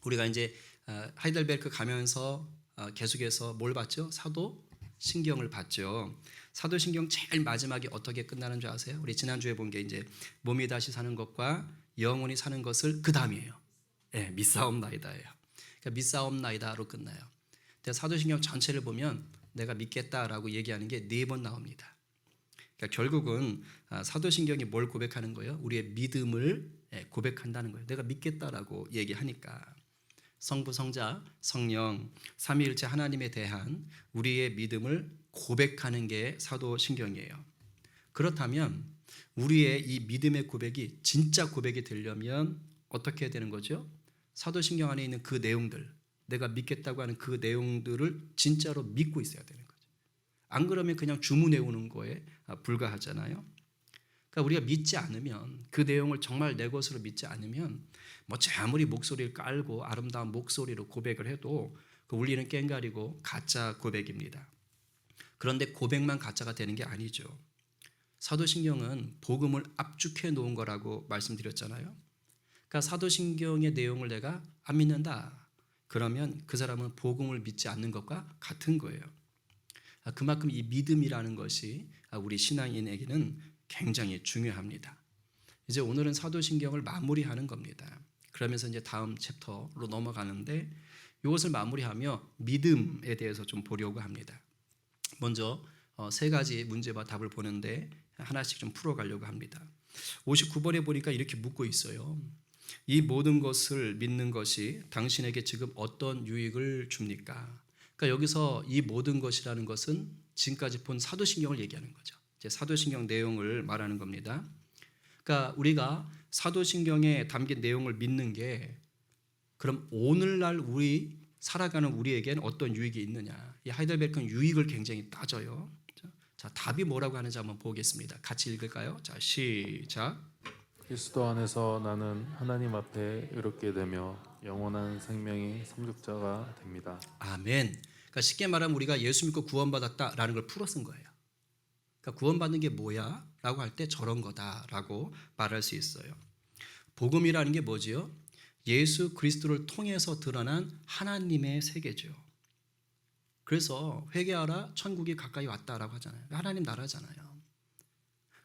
우리가 이제 하이델베르크 가면서 계속해서 뭘 봤죠? 사도신경을 봤죠. 사도신경 제일 마지막에 어떻게 끝나는 줄 아세요? 우리 지난주에 본 게 이제 몸이 다시 사는 것과 영혼이 사는 것을 그 다음이에요. 예, 믿사옵나이다예요. 그러니까 믿사옵나이다로 끝나요. 근데 사도신경 전체를 보면 내가 믿겠다라고 얘기하는 게 4번 나옵니다. 그러니까 결국은 사도신경이 뭘 고백하는 거예요? 우리의 믿음을 고백한다는 거예요. 내가 믿겠다라고 얘기하니까 성부, 성자, 성령, 삼위일체 하나님에 대한 우리의 믿음을 고백하는 게 사도신경이에요. 그렇다면 우리의 이 믿음의 고백이 진짜 고백이 되려면 어떻게 해야 되는 거죠? 사도신경 안에 있는 그 내용들, 내가 믿겠다고 하는 그 내용들을 진짜로 믿고 있어야 되는 거죠. 안 그러면 그냥 주문 외우는 거에 불과하잖아요. 그러니까 우리가 믿지 않으면, 그 내용을 정말 내 것으로 믿지 않으면 뭐 아무리 목소리를 깔고 아름다운 목소리로 고백을 해도 그 울리는 꽹과리고 가짜 고백입니다. 그런데 고백만 가짜가 되는 게 아니죠. 사도신경은 복음을 압축해 놓은 거라고 말씀드렸잖아요. 그러니까 사도신경의 내용을 내가 안 믿는다, 그러면 그 사람은 복음을 믿지 않는 것과 같은 거예요. 그만큼 이 믿음이라는 것이 우리 신앙인에게는 굉장히 중요합니다. 이제 오늘은 사도신경을 마무리하는 겁니다. 그러면서 이제 다음 챕터로 넘어가는데, 이것을 마무리하며 믿음에 대해서 좀 보려고 합니다. 먼저 3가지 문제와 답을 보는데 하나씩 좀 풀어가려고 합니다. 59번에 보니까 이렇게 묻고 있어요. 이 모든 것을 믿는 것이 당신에게 지금 어떤 유익을 줍니까? 그러니까 여기서 이 모든 것이라는 것은 지금까지 본 사도신경을 얘기하는 거죠. 이제 사도신경 내용을 말하는 겁니다. 그러니까 우리가 사도신경에 담긴 내용을 믿는 게, 그럼 오늘날 우리 살아가는 우리에겐 어떤 유익이 있느냐? 이 하이델베르크는 유익을 굉장히 따져요. 자, 답이 뭐라고 하는지 한번 보겠습니다. 같이 읽을까요? 자, 시작. 그리스도 안에서 나는 하나님 앞에 의롭게 되며 영원한 생명의 상속자가 됩니다. 아멘. 그러니까 쉽게 말하면 우리가 예수 믿고 구원받았다라는 걸 풀어 쓴 거예요. 그러니까 구원받는 게 뭐야? 라고 할 때 저런 거다라고 말할 수 있어요. 복음이라는 게 뭐지요? 예수 그리스도를 통해서 드러난 하나님의 세계죠. 그래서 회개하라, 천국이 가까이 왔다라고 하잖아요. 하나님 나라잖아요.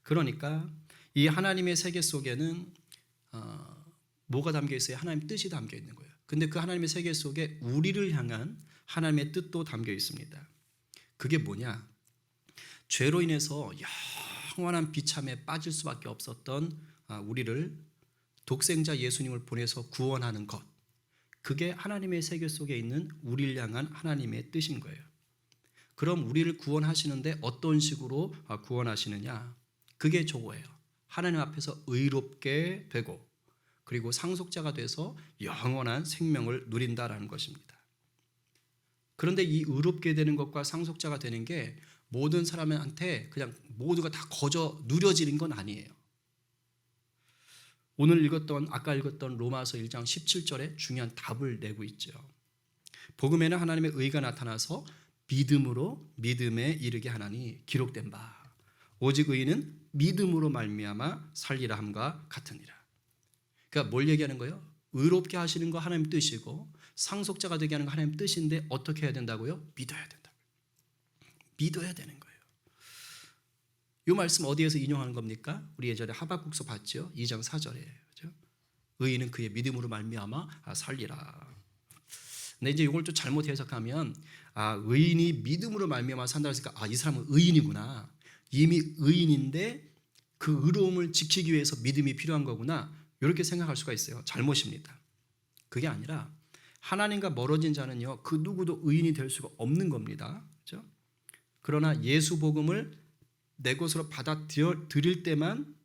그러니까 이 하나님의 세계 속에는 뭐가 담겨 있어요? 하나님 뜻이 담겨 있는 거예요. 근데 그 하나님의 세계 속에 우리를 향한 하나님의 뜻도 담겨 있습니다. 그게 뭐냐? 죄로 인해서 영원한 비참에 빠질 수밖에 없었던 우리를 독생자 예수님을 보내서 구원하는 것, 그게 하나님의 세계 속에 있는 우리를 향한 하나님의 뜻인 거예요. 그럼 우리를 구원하시는데 어떤 식으로 구원하시느냐? 그게 저거예요. 하나님 앞에서 의롭게 되고, 그리고 상속자가 돼서 영원한 생명을 누린다라는 것입니다. 그런데 이 의롭게 되는 것과 상속자가 되는 게 모든 사람한테 그냥 모두가 다 거저 누려지는 건 아니에요. 오늘 아까 읽었던 로마서 1장 17절에 중요한 답을 내고 있죠. 복음에는 하나님의 의가 나타나서 믿음으로 믿음에 이르게 하나니 기록된 바 오직 의인은 믿음으로 말미암아 살리라 함과 같으니라. 그러니까 뭘 얘기하는 거예요? 의롭게 하시는 거 하나님 뜻이고 상속자가 되게 하는 거 하나님 뜻인데 어떻게 해야 된다고요? 믿어야 된다. 믿어야 되는 거예요. 이 말씀 어디에서 인용하는 겁니까? 우리 예전에 하박국서 봤죠? 2장 4절에. 그렇죠? 의인은 그의 믿음으로 말미암아 살리라. 근데 이제 이걸 좀 잘못 해석하면 의인이 믿음으로 말미암아 산다 했으니까 이 사람은 의인이구나. 이미 의인인데 그 의로움을 지키기 위해서 믿음이 필요한 거구나. 이렇게 생각할 수가 있어요. 잘못입니다. 그게 아니라 하나님과 멀어진 자는요, 그 누구도 의인이 될 수가 없는 겁니다. 그렇죠? 그러나 예수 복음을 내 것으로 받아들일 때만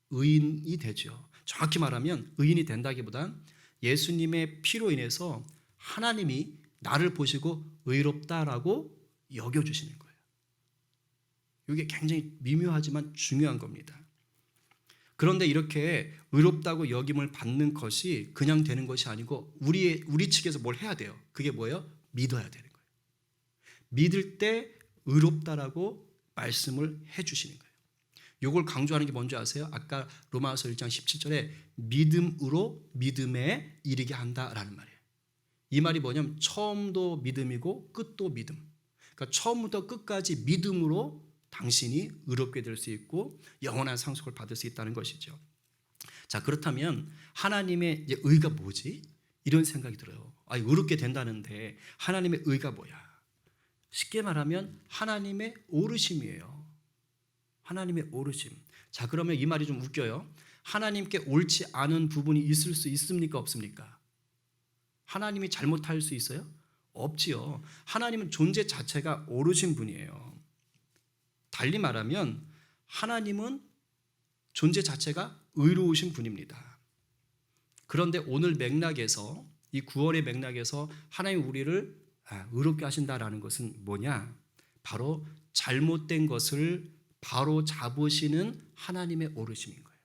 의인이 되죠. 정확히 말하면 의인이 된다기보단 예수님의 피로 인해서 하나님이 나를 보시고 의롭다라고 여겨주시는 거예요. 이게 굉장히 미묘하지만 중요한 겁니다. 그런데 이렇게 의롭다고 여김을 받는 것이 그냥 되는 것이 아니고 우리 측에서 뭘 해야 돼요. 그게 뭐예요? 믿어야 되는 거예요. 믿을 때 의롭다라고 말씀을 해주시는 거예요. 이걸 강조하는 게 뭔지 아세요? 아까 로마서 1장 17절에 믿음으로 믿음에 이르게 한다라는 말이에요. 이 말이 뭐냐면 처음도 믿음이고 끝도 믿음. 그러니까 처음부터 끝까지 믿음으로 당신이 의롭게 될 수 있고 영원한 상속을 받을 수 있다는 것이죠. 자, 그렇다면 하나님의 이제 의가 뭐지? 이런 생각이 들어요. 의롭게 된다는데 하나님의 의가 뭐야? 쉽게 말하면 하나님의 오르심이에요. 하나님의 오르심. 자, 그러면 이 말이 좀 웃겨요. 하나님께 옳지 않은 부분이 있을 수 있습니까? 없습니까? 하나님이 잘못할 수 있어요? 없지요. 하나님은 존재 자체가 오르신 분이에요. 달리 말하면 하나님은 존재 자체가 의로우신 분입니다. 그런데 오늘 맥락에서, 이 구원의 맥락에서 하나님 우리를 의롭게 하신다라는 것은 뭐냐? 바로 잘못된 것을 바로 잡으시는 하나님의 오르심인 거예요.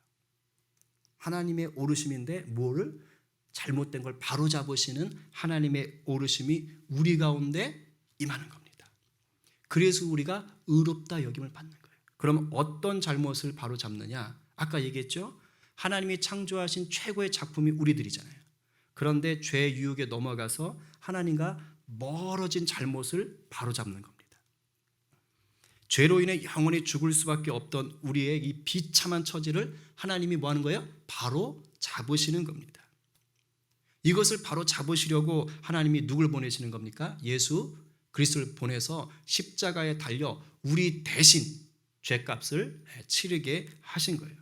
하나님의 오르심인데 뭐를? 잘못된 걸 바로 잡으시는 하나님의 오르심이 우리 가운데 임하는 겁니다. 그래서 우리가 의롭다 여김을 받는 거예요. 그럼 어떤 잘못을 바로 잡느냐? 아까 얘기했죠? 하나님이 창조하신 최고의 작품이 우리들이잖아요. 그런데 죄 유혹에 넘어가서 하나님과 멀어진 잘못을 바로 잡는 겁니다. 죄로 인해 영원히 죽을 수밖에 없던 우리의 이 비참한 처지를 하나님이 뭐 하는 거예요? 바로 잡으시는 겁니다. 이것을 바로 잡으시려고 하나님이 누굴 보내시는 겁니까? 예수 그리스도를 보내서 십자가에 달려 우리 대신 죄값을 치르게 하신 거예요.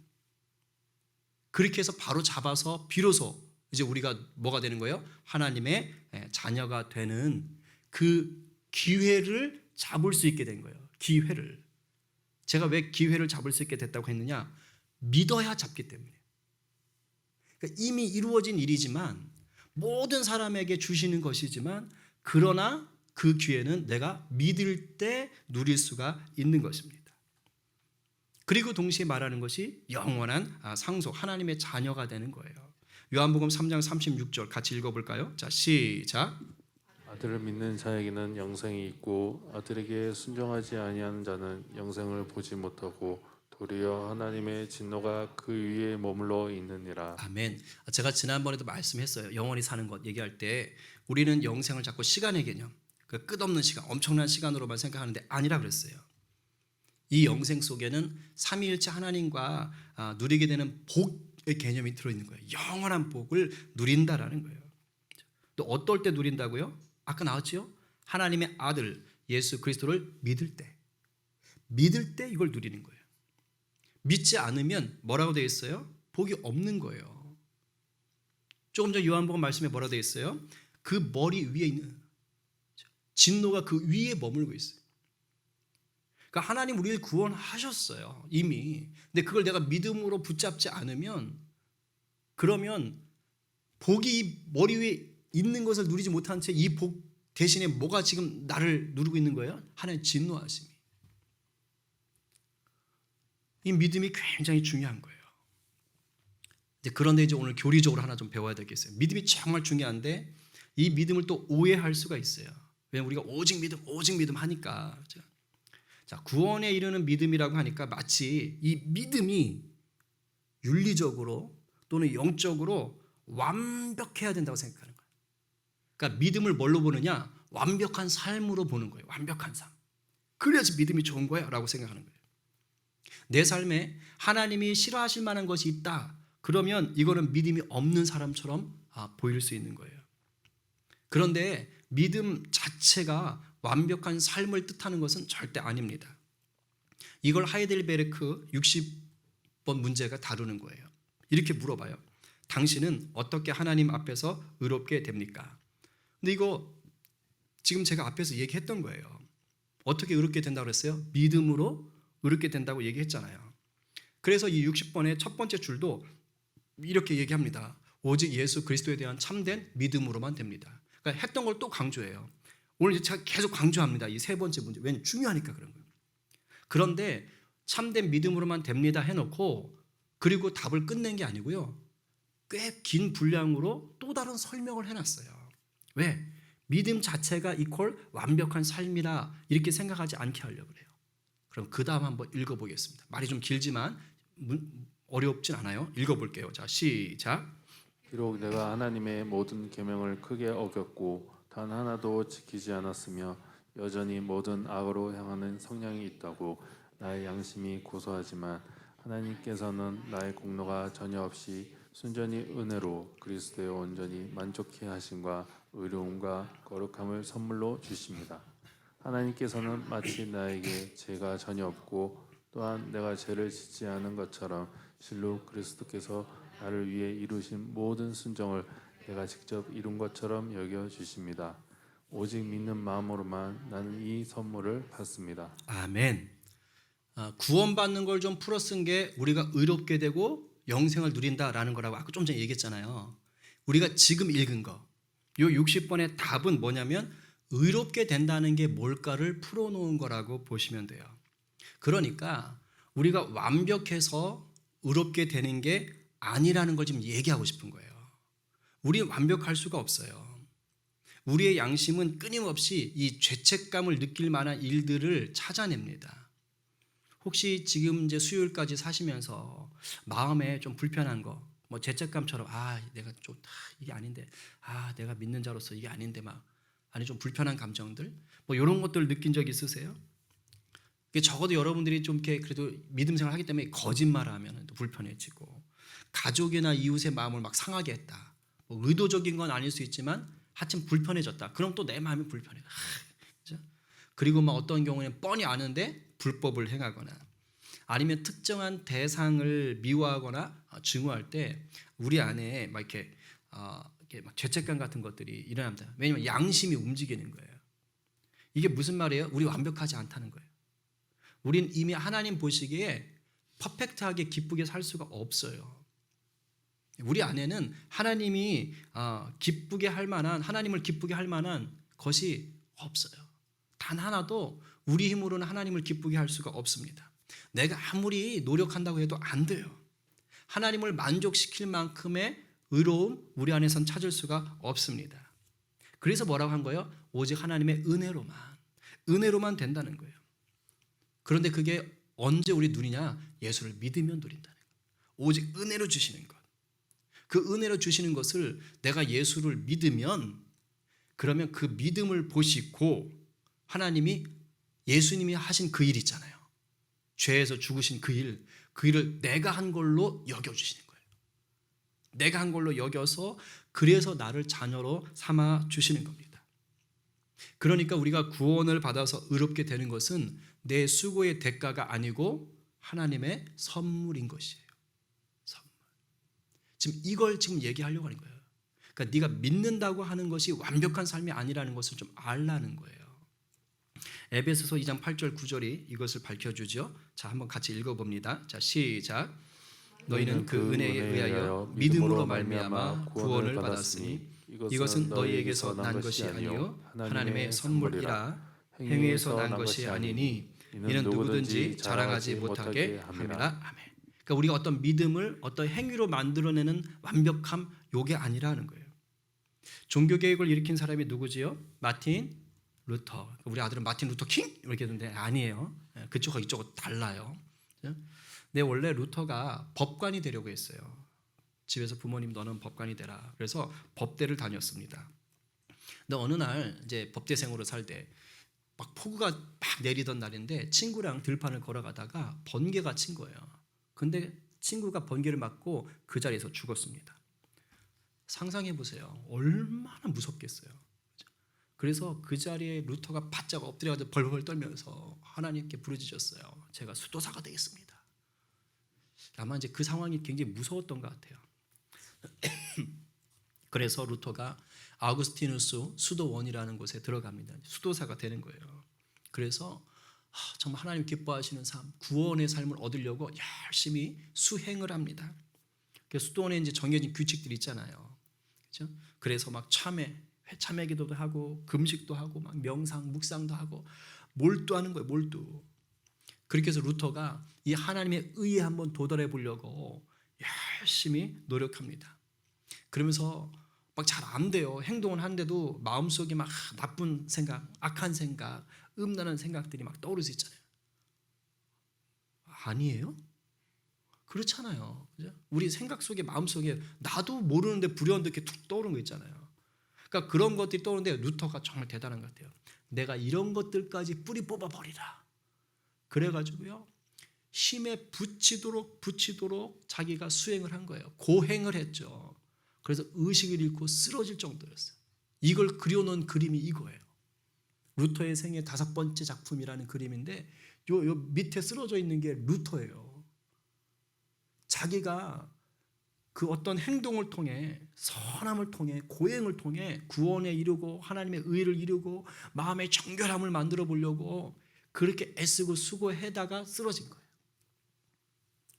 그렇게 해서 바로 잡아서 비로소 이제 우리가 뭐가 되는 거예요? 하나님의 자녀가 되는 그 기회를 잡을 수 있게 된 거예요. 기회를. 제가 왜 기회를 잡을 수 있게 됐다고 했느냐? 믿어야 잡기 때문에. 그러니까 이미 이루어진 일이지만 모든 사람에게 주시는 것이지만 그러나 그 기회는 내가 믿을 때 누릴 수가 있는 것입니다. 그리고 동시에 말하는 것이 영원한 상속, 하나님의 자녀가 되는 거예요. 요한복음 3장 36절 같이 읽어볼까요? 자, 시작. 아들을 믿는 자에게는 영생이 있고 아들에게 순종하지 아니하는 자는 영생을 보지 못하고 도리어 하나님의 진노가 그 위에 머물러 있느니라. 아멘. 제가 지난번에도 말씀했어요. 영원히 사는 것 얘기할 때 우리는 영생을 자꾸 시간의 개념, 그 끝없는 시간, 엄청난 시간으로만 생각하는데 아니라 그랬어요. 이 영생 속에는 삼위일체 하나님과 누리게 되는 복의 개념이 들어있는 거예요. 영원한 복을 누린다라는 거예요. 또 어떨 때 누린다고요? 아까 나왔죠? 하나님의 아들 예수 그리스도를 믿을 때 이걸 누리는 거예요. 믿지 않으면 뭐라고 되어 있어요? 복이 없는 거예요. 조금 전 요한복음 말씀에 뭐라고 되어 있어요? 그 머리 위에 있는 진노가 그 위에 머물고 있어요. 그러니까 하나님 우리를 구원하셨어요. 이미. 근데 그걸 내가 믿음으로 붙잡지 않으면 그러면 복이 머리 위에 있는 것을 누리지 못한 채 이 복 대신에 뭐가 지금 나를 누르고 있는 거예요? 하나님 진노하심이. 이 믿음이 굉장히 중요한 거예요. 그런데 이제 오늘 교리적으로 하나 좀 배워야 되겠어요. 믿음이 정말 중요한데 이 믿음을 또 오해할 수가 있어요. 왜냐면 우리가 오직 믿음 하니까. 자, 구원에 이르는 믿음이라고 하니까 마치 이 믿음이 윤리적으로 또는 영적으로 완벽해야 된다고 생각하는 거예요. 그러니까 믿음을 뭘로 보느냐? 완벽한 삶으로 보는 거예요. 완벽한 삶. 그래야지 믿음이 좋은 거야 라고 생각하는 거예요. 내 삶에 하나님이 싫어하실 만한 것이 있다. 그러면 이거는 믿음이 없는 사람처럼 보일 수 있는 거예요. 그런데 믿음 자체가 완벽한 삶을 뜻하는 것은 절대 아닙니다. 이걸 하이델베르크 60번 문제가 다루는 거예요. 이렇게 물어봐요. 당신은 어떻게 하나님 앞에서 의롭게 됩니까? 근데 이거 지금 제가 앞에서 얘기했던 거예요. 어떻게 의롭게 된다고 그랬어요? 믿음으로 의롭게 된다고 얘기했잖아요. 그래서 이 60번의 첫 번째 줄도 이렇게 얘기합니다. 오직 예수 그리스도에 대한 참된 믿음으로만 됩니다. 그러니까 했던 걸 또 강조해요. 오늘 제가 계속 강조합니다. 이 세 번째 문제. 왜냐하면 중요하니까 그런 거예요. 그런데 참된 믿음으로만 됩니다 해놓고 그리고 답을 끝낸 게 아니고요. 꽤 긴 분량으로 또 다른 설명을 해놨어요. 왜? 믿음 자체가 이퀄 완벽한 삶이라 이렇게 생각하지 않게 하려고 그래요. 그럼 그 다음 한번 읽어보겠습니다. 말이 좀 길지만 어렵진 않아요. 읽어볼게요. 자, 시작. 비록 내가 하나님의 모든 계명을 크게 어겼고 단 하나도 지키지 않았으며 여전히 모든 악으로 향하는 성향이 있다고 나의 양심이 고소하지만 하나님께서는 나의 공로가 전혀 없이 순전히 은혜로 그리스도에 온전히 만족해 하심과 의로움과 거룩함을 선물로 주십니다. 하나님께서는 마치 나에게 죄가 전혀 없고 또한 내가 죄를 짓지 않은 것처럼 실로 그리스도께서 나를 위해 이루신 모든 순종을 내가 직접 이룬 것처럼 여겨 주십니다. 오직 믿는 마음으로만 나는 이 선물을 받습니다. 아멘. 구원받는 걸 좀 풀어 쓴 게 우리가 의롭게 되고 영생을 누린다라는 거라고 아까 좀 전에 얘기했잖아요. 우리가 지금 읽은 거, 요 60번의 답은 뭐냐면 의롭게 된다는 게 뭘까를 풀어놓은 거라고 보시면 돼요. 그러니까 우리가 완벽해서 의롭게 되는 게 아니라는 걸 지금 얘기하고 싶은 거예요. 우리는 완벽할 수가 없어요. 우리의 양심은 끊임없이 이 죄책감을 느낄 만한 일들을 찾아냅니다. 혹시 지금 이제 수요일까지 사시면서 마음에 좀 불편한 거, 뭐 죄책감처럼 내가 좀 이게 아닌데, 내가 믿는 자로서 이게 아닌데 아니 좀 불편한 감정들, 뭐 이런 것들 느낀 적 있으세요? 적어도 여러분들이 좀 이렇게 그래도 믿음 생활하기 때문에 거짓말하면 불편해지고 가족이나 이웃의 마음을 막 상하게 했다. 뭐 의도적인 건 아닐 수 있지만 하여튼 불편해졌다. 그럼 또 내 마음이 불편해. 그죠? 그리고 어떤 경우에는 뻔히 아는데 불법을 행하거나 아니면 특정한 대상을 미워하거나 증오할 때 우리 안에 이렇게 막 죄책감 같은 것들이 일어납니다. 왜냐하면 양심이 움직이는 거예요. 이게 무슨 말이에요? 우리 완벽하지 않다는 거예요. 우린 이미 하나님 보시기에 퍼펙트하게 기쁘게 살 수가 없어요. 우리 안에는 하나님이 기쁘게 할 만한, 하나님을 기쁘게 할 만한 것이 없어요. 단 하나도 우리 힘으로는 하나님을 기쁘게 할 수가 없습니다. 내가 아무리 노력한다고 해도 안 돼요. 하나님을 만족시킬 만큼의 의로움 우리 안에선 찾을 수가 없습니다. 그래서 뭐라고 한 거예요? 오직 하나님의 은혜로만 된다는 거예요. 그런데 그게 언제 우리 누리냐? 예수를 믿으면 누린다는 거예요. 오직 은혜로 주시는 것. 그 은혜로 주시는 것을 내가 예수를 믿으면 그러면 그 믿음을 보시고 하나님이 예수님이 하신 그 일 있잖아요. 죄에서 죽으신 그 일을 내가 한 걸로 여겨주시는 거예요. 내가 한 걸로 여겨서 그래서 나를 자녀로 삼아 주시는 겁니다. 그러니까 우리가 구원을 받아서 의롭게 되는 것은 내 수고의 대가가 아니고 하나님의 선물인 것이에요. 선물. 지금 이걸 얘기하려고 하는 거예요. 그러니까 네가 믿는다고 하는 것이 완벽한 삶이 아니라는 것을 좀 알라는 거예요. 에베소서 2장 8절 9절이 이것을 밝혀주죠. 자, 한번 같이 읽어봅니다. 자, 시작. 너희는 그 은혜에 의하여 믿음으로 말미암아 구원을 받았으니 이것은 너희에게서 난 것이 아니요 하나님의 선물이라 행위에서 난 것이 아니니 이는 누구든지 자랑하지 못하게 함이라. 아멘. 그러니까 우리가 어떤 믿음을 어떤 행위로 만들어내는 완벽함 요게 아니라는 거예요. 종교 개혁을 일으킨 사람이 누구지요? 마틴 루터. 우리 아들은 마틴 루터 킹 이렇게 했는데 아니에요. 그쪽하고 이쪽하고 달라요. 근데 원래 루터가 법관이 되려고 했어요. 집에서 부모님 너는 법관이 되라. 그래서 법대를 다녔습니다. 근데 어느 날 이제 법대생으로 살 때 막 폭우가 막 내리던 날인데 친구랑 들판을 걸어가다가 번개가 친 거예요. 근데 친구가 번개를 맞고 그 자리에서 죽었습니다. 상상해 보세요. 얼마나 무섭겠어요. 그래서 그 자리에 루터가 바짝 엎드려가지고 벌벌 떨면서 하나님께 부르짖었어요. 제가 수도사가 되겠습니다. 아마 이제 그 상황이 굉장히 무서웠던 것 같아요. 그래서 루터가 아우구스티누스 수도원이라는 곳에 들어갑니다. 수도사가 되는 거예요. 그래서 정말 하나님 기뻐하시는 삶, 구원의 삶을 얻으려고 열심히 수행을 합니다. 수도원에 이제 정해진 규칙들이 있잖아요. 그렇죠? 그래서 막 참회 기도도 하고 금식도 하고 막 명상, 묵상도 하고 몰두하는 거예요. 몰두. 그렇게 해서 루터가 이 하나님의 의에 한번 도달해 보려고 열심히 노력합니다. 그러면서 막 잘 안 돼요. 행동을 하는데도 마음속에 막 나쁜 생각, 악한 생각, 음란한 생각들이 막 떠오를 수 있잖아요. 아니에요? 그렇잖아요. 그죠? 우리 생각 속에 마음 속에 나도 모르는데 불현듯 이렇게 툭 떠오르는 거 있잖아요. 그러니까 그런 것들이 떠오르는데 루터가 정말 대단한 것 같아요. 내가 이런 것들까지 뿌리 뽑아버리라. 그래가지고요. 힘에 붙이도록 자기가 수행을 한 거예요. 고행을 했죠. 그래서 의식을 잃고 쓰러질 정도였어요. 이걸 그려놓은 그림이 이거예요. 루터의 생애 5번째 작품이라는 그림인데 요 밑에 쓰러져 있는 게 루터예요. 자기가 그 어떤 행동을 통해 선함을 통해 고행을 통해 구원에 이르고 하나님의 의를 이루고 마음의 정결함을 만들어 보려고 그렇게 애쓰고 수고해다가 쓰러진 거예요.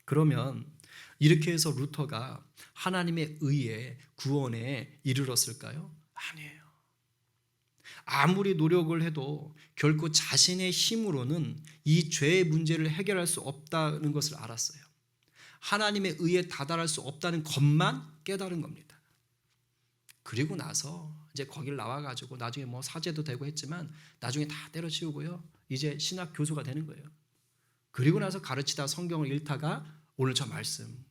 그러면 이렇게 해서 루터가 하나님의 의에 구원에 이르렀을까요? 아니에요. 아무리 노력을 해도 결코 자신의 힘으로는 이 죄의 문제를 해결할 수 없다는 것을 알았어요. 하나님의 의에 다다를 수 없다는 것만 깨달은 겁니다. 그리고 나서 이제 거길 나와가지고 나중에 뭐 사제도 되고 했지만 나중에 다 때려치우고요. 이제 신학 교수가 되는 거예요. 그리고 나서 가르치다 성경을 읽다가 오늘 저 말씀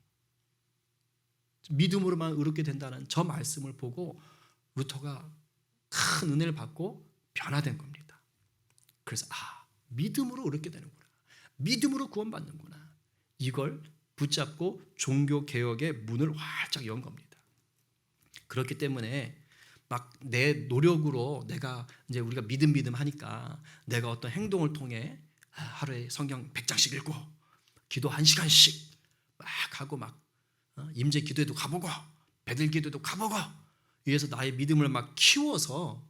믿음으로만 의롭게 된다는 저 말씀을 보고 루터가 큰 은혜를 받고 변화된 겁니다. 그래서 믿음으로 의롭게 되는구나. 믿음으로 구원받는구나. 이걸 붙잡고 종교개혁의 문을 활짝 연 겁니다. 그렇기 때문에 막 내 노력으로 내가 이제 우리가 믿음 하니까 내가 어떤 행동을 통해 하루에 성경 100장씩 읽고 기도 1시간씩 막 하고 막 임재 기도에도 가보고 배들 기도에도 가보고 위해서 나의 믿음을 막 키워서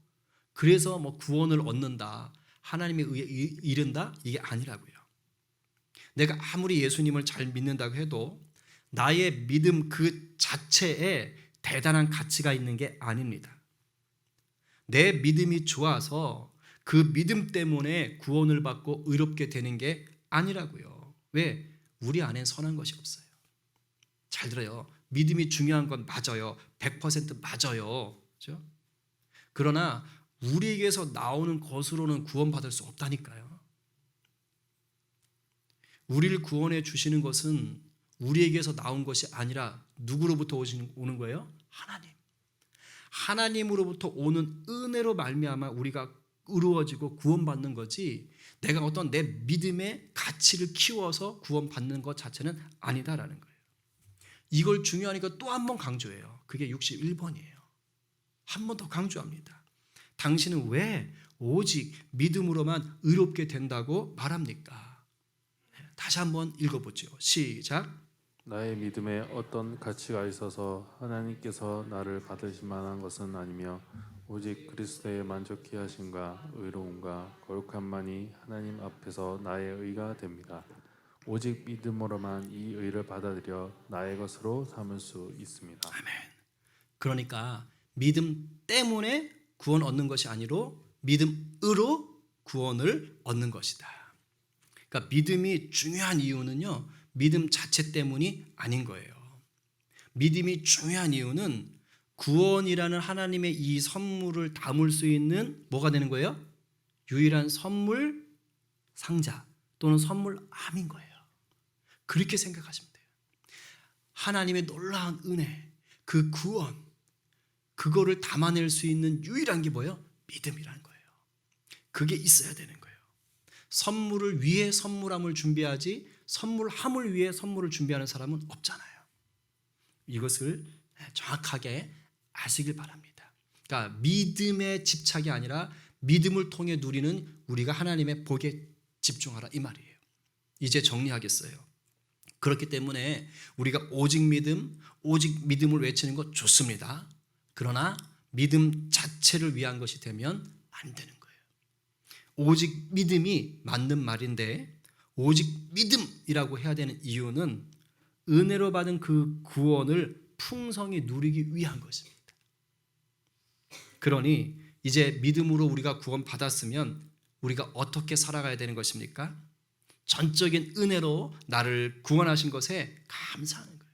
그래서 뭐 구원을 얻는다 하나님의 의에 이른다 이게 아니라고요. 내가 아무리 예수님을 잘 믿는다고 해도 나의 믿음 그 자체에 대단한 가치가 있는 게 아닙니다. 내 믿음이 좋아서 그 믿음 때문에 구원을 받고 의롭게 되는 게 아니라고요. 왜? 우리 안엔 선한 것이 없어요. 잘 들어요. 믿음이 중요한 건 맞아요. 100% 맞아요. 그렇죠? 그러나 우리에게서 나오는 것으로는 구원받을 수 없다니까요. 우리를 구원해 주시는 것은 우리에게서 나온 것이 아니라 누구로부터 오는 거예요? 하나님. 하나님으로부터 오는 은혜로 말미암아 우리가 의로워지고 구원받는 거지 내가 어떤 내 믿음의 가치를 키워서 구원받는 것 자체는 아니다라는 거예요. 이걸 중요하니까 또 한 번 강조해요. 그게 61번이에요. 한 번 더 강조합니다. 당신은 왜 오직 믿음으로만 의롭게 된다고 말합니까? 다시 한번 읽어보죠. 시작. 나의 믿음에 어떤 가치가 있어서 하나님께서 나를 받으실 만한 것은 아니며 오직 그리스도의 만족케 하심과 의로움과 거룩함만이 하나님 앞에서 나의 의가 됩니다. 오직 믿음으로만 이 의를 받아들여 나의 것으로 삼을 수 있습니다. 아멘. 그러니까 믿음 때문에 구원 얻는 것이 아니로 믿음으로 구원을 얻는 것이다. 그러니까 믿음이 중요한 이유는요. 믿음 자체 때문이 아닌 거예요. 믿음이 중요한 이유는 구원이라는 하나님의 이 선물을 담을 수 있는 뭐가 되는 거예요? 유일한 선물 상자 또는 선물함인 거예요. 그렇게 생각하시면 돼요. 하나님의 놀라운 은혜, 그 구원, 그거를 담아낼 수 있는 유일한 게 뭐예요? 믿음이라는 거예요. 그게 있어야 되는 거예요. 선물을 위해 선물함을 준비하지 선물함을 위해 선물을 준비하는 사람은 없잖아요. 이것을 정확하게 아시길 바랍니다. 그러니까 믿음의 집착이 아니라 믿음을 통해 누리는 우리가 하나님의 복에 집중하라 이 말이에요. 이제 정리하겠어요. 그렇기 때문에 우리가 오직 믿음을 외치는 것 좋습니다. 그러나 믿음 자체를 위한 것이 되면 안 되는 거예요. 오직 믿음이 맞는 말인데 오직 믿음이라고 해야 되는 이유는 은혜로 받은 그 구원을 풍성히 누리기 위한 것입니다. 그러니 이제 믿음으로 우리가 구원받았으면 우리가 어떻게 살아가야 되는 것입니까? 전적인 은혜로 나를 구원하신 것에 감사하는 거예요.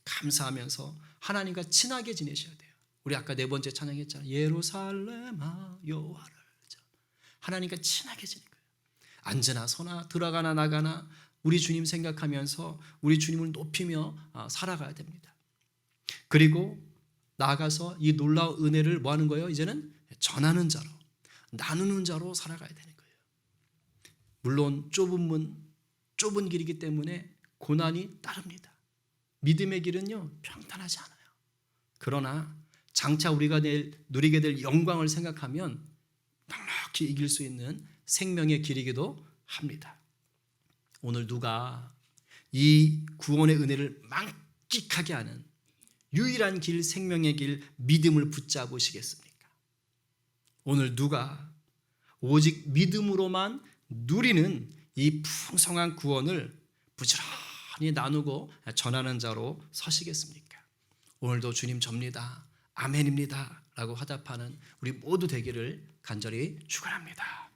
감사하면서 하나님과 친하게 지내셔야 돼요. 우리 아까 4번째 찬양했잖아요. 예루살렘아 여호와를. 하나님과 친하게 지내는 거예요. 앉으나 서나 들어가나 나가나 우리 주님 생각하면서 우리 주님을 높이며 살아가야 됩니다. 그리고 나아가서 이 놀라운 은혜를 뭐 하는 거예요? 이제는 전하는 자로, 나누는 자로 살아가야 되는 거예요. 물론 좁은 문, 좁은 길이기 때문에 고난이 따릅니다. 믿음의 길은요, 평탄하지 않아요. 그러나 장차 우리가 누리게 될 영광을 생각하면 넉넉히 이길 수 있는 생명의 길이기도 합니다. 오늘 누가 이 구원의 은혜를 만끽하게 하는 유일한 길, 생명의 길, 믿음을 붙잡으시겠습니까? 오늘 누가 오직 믿음으로만 누리는 이 풍성한 구원을 부지런히 나누고 전하는 자로 서시겠습니까? 오늘도 주님 접니다, 아멘입니다 라고 화답하는 우리 모두 되기를 간절히 축원합니다.